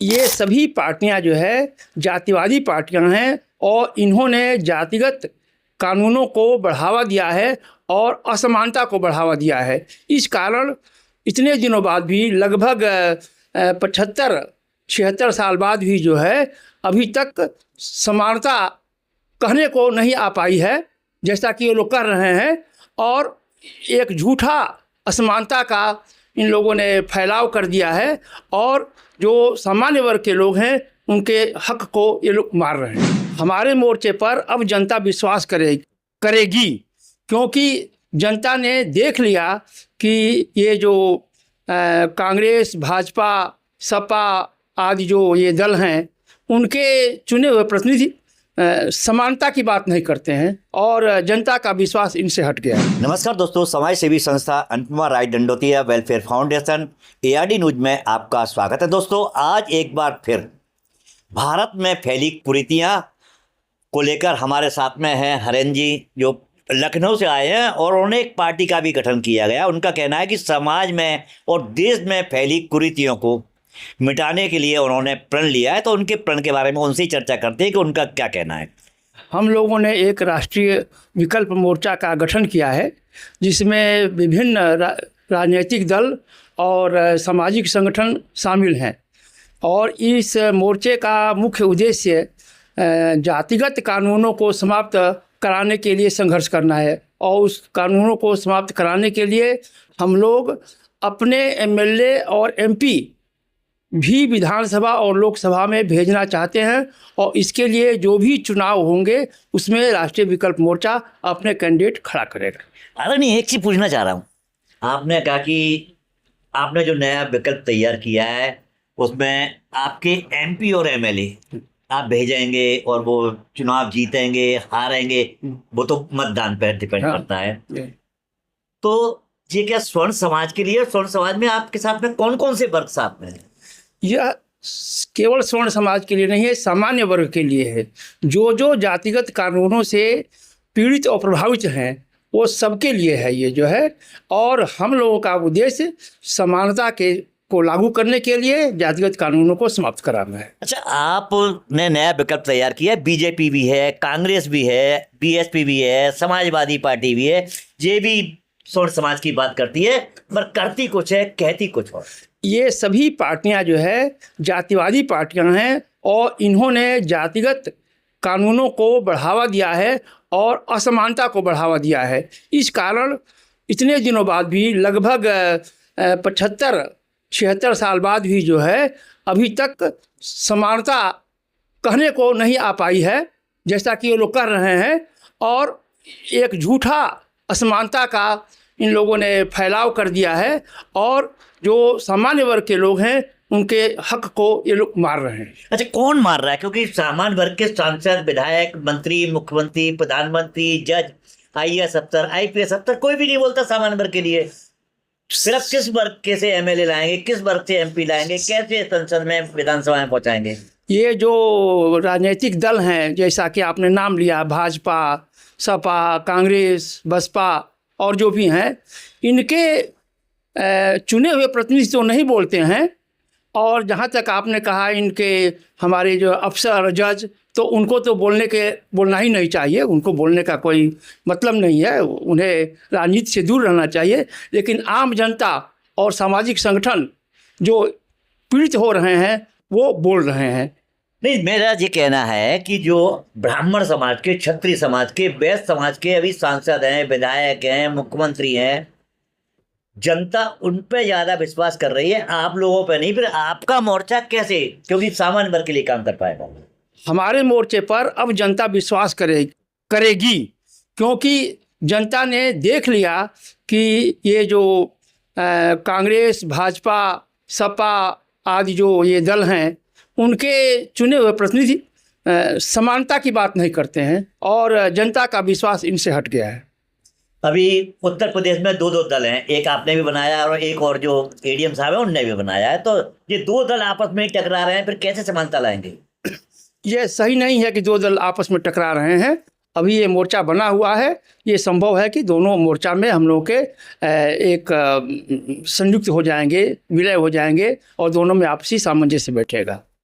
ये सभी पार्टियां जो है जातिवादी पार्टियां हैं और इन्होंने जातिगत कानूनों को बढ़ावा दिया है और असमानता को बढ़ावा दिया है। इस कारण इतने दिनों बाद भी लगभग 75-76 साल बाद भी जो है अभी तक समानता कहने को नहीं आ पाई है, जैसा कि ये लोग कर रहे हैं। और एक झूठा असमानता का इन लोगों ने फैलाव कर दिया है और जो सामान्य वर्ग के लोग हैं उनके हक को ये लोग मार रहे हैं। हमारे मोर्चे पर अब जनता विश्वास करेगी, क्योंकि जनता ने देख लिया कि ये जो कांग्रेस, भाजपा, सपा आदि जो ये दल हैं उनके चुने हुए प्रतिनिधि समानता की बात नहीं करते हैं और जनता का विश्वास इनसे हट गया है। नमस्कार दोस्तों, समाज सेवी संस्था Anupama Rai Dandotiya welfare foundation ARD news में आपका स्वागत है। दोस्तों, आज एक बार फिर भारत में फैली कुरीतियां को लेकर हमारे साथ में हैं हरेन जी, जो लखनऊ से आए हैं और उन्होंने एक पार्टी का भी गठन किया गया। उनका कहना है कि समाज में और देश में फैली कुरीतियों को मिटाने के लिए उन्होंने प्रण लिया है। तो उनके प्रण के बारे में उनसे ही चर्चा करते हैं कि उनका क्या कहना है। हम लोगों ने एक राष्ट्रीय विकल्प मोर्चा का गठन किया है, जिसमें विभिन्न राजनीतिक दल और सामाजिक संगठन शामिल हैं। और इस मोर्चे का मुख्य उद्देश्य जातिगत कानूनों को समाप्त कराने के लिए संघर्ष करना है। और उस कानूनों को समाप्त कराने के लिए हम लोग अपने MLA और MP भी विधानसभा और लोकसभा में भेजना चाहते हैं। और इसके लिए जो भी चुनाव होंगे उसमें राष्ट्रीय विकल्प मोर्चा अपने कैंडिडेट खड़ा करेगा। अरे नहीं, एक चीज पूछना चाह रहा हूँ। आपने कहा कि आपने जो नया विकल्प तैयार किया है उसमें आपके MP और MLA आप भेजेंगे और वो चुनाव जीतेंगे हारेंगे वो तो मतदान पर डिपेंड करता है। तो ये क्या स्वर्ण समाज के लिए, स्वर्ण समाज में आपके साथ में कौन कौन से वर्ग साथ में हैं? यह केवल स्वर्ण समाज के लिए नहीं है, सामान्य वर्ग के लिए है। जो जो जातिगत कानूनों से पीड़ित और प्रभावित हैं वो सबके लिए है ये जो है। और हम लोगों का उद्देश्य समानता के को लागू करने के लिए जातिगत कानूनों को समाप्त कराना है। अच्छा, आपने नया विकल्प तैयार किया है। BJP भी है, कांग्रेस भी है, BSP भी है, समाजवादी पार्टी भी है। ये भी स्वर्ण समाज की बात करती है पर करती कुछ है, कहती कुछ और। ये सभी पार्टियां जो है जातिवादी पार्टियां हैं और इन्होंने जातिगत कानूनों को बढ़ावा दिया है और असमानता को बढ़ावा दिया है। इस कारण इतने दिनों बाद भी लगभग 75-76 साल बाद भी जो है अभी तक समानता कहने को नहीं आ पाई है, जैसा कि ये लोग कर रहे हैं। और एक झूठा असमानता का इन लोगों ने फैलाव कर दिया है और जो सामान्य वर्ग के लोग हैं उनके हक को ये लोग मार रहे हैं। अच्छा, कौन मार रहा है? क्योंकि सामान्य वर्ग के सांसद, विधायक, मंत्री, मुख्यमंत्री, प्रधानमंत्री, जज, IAS अफसर, IPS अफसर कोई भी नहीं बोलता सामान्य वर्ग के लिए। फिर आप किस वर्ग के से MLA लाएंगे, किस वर्ग से MP लाएंगे, कैसे संसद में, विधानसभा में पहुंचाएंगे? ये जो राजनीतिक दल हैं, जैसा कि आपने नाम लिया, भाजपा, सपा, कांग्रेस, बसपा और जो भी हैं, इनके चुने हुए प्रतिनिधि तो नहीं बोलते हैं। और जहाँ तक आपने कहा इनके हमारे जो अफसर, जज, तो उनको तो बोलना ही नहीं चाहिए। उनको बोलने का कोई मतलब नहीं है, उन्हें राजनीति से दूर रहना चाहिए। लेकिन आम जनता और सामाजिक संगठन जो पीड़ित हो रहे हैं वो बोल रहे हैं। नहीं, मेरा ये कहना है कि जो ब्राह्मण समाज के, क्षत्रिय समाज के, वैश्य समाज के अभी सांसद हैं, विधायक हैं, मुख्यमंत्री हैं, जनता उन पे ज्यादा विश्वास कर रही है, आप लोगों पे नहीं। फिर आपका मोर्चा कैसे, क्योंकि सामान्य वर्ग के लिए काम कर पाएगा? हमारे मोर्चे पर अब जनता विश्वास करेगी, क्योंकि जनता ने देख लिया कि ये जो कांग्रेस, भाजपा, सपा आदि जो ये दल हैं उनके चुने हुए प्रतिनिधि समानता की बात नहीं करते हैं और जनता का विश्वास इनसे हट गया है। अभी उत्तर प्रदेश में दो दल हैं, एक आपने भी बनाया और एक और जो ADM साहब है उनने भी बनाया है। तो ये दो दल आपस में टकरा रहे हैं, फिर कैसे समानता लाएंगे? ये सही नहीं है कि दो दल आपस में टकरा रहे हैं। अभी ये मोर्चा बना हुआ है, ये संभव है कि दोनों मोर्चा में हम लोग के एक संयुक्त हो जाएंगे, विलय हो जाएंगे और दोनों में आपसी सामंजस्य बैठेगा।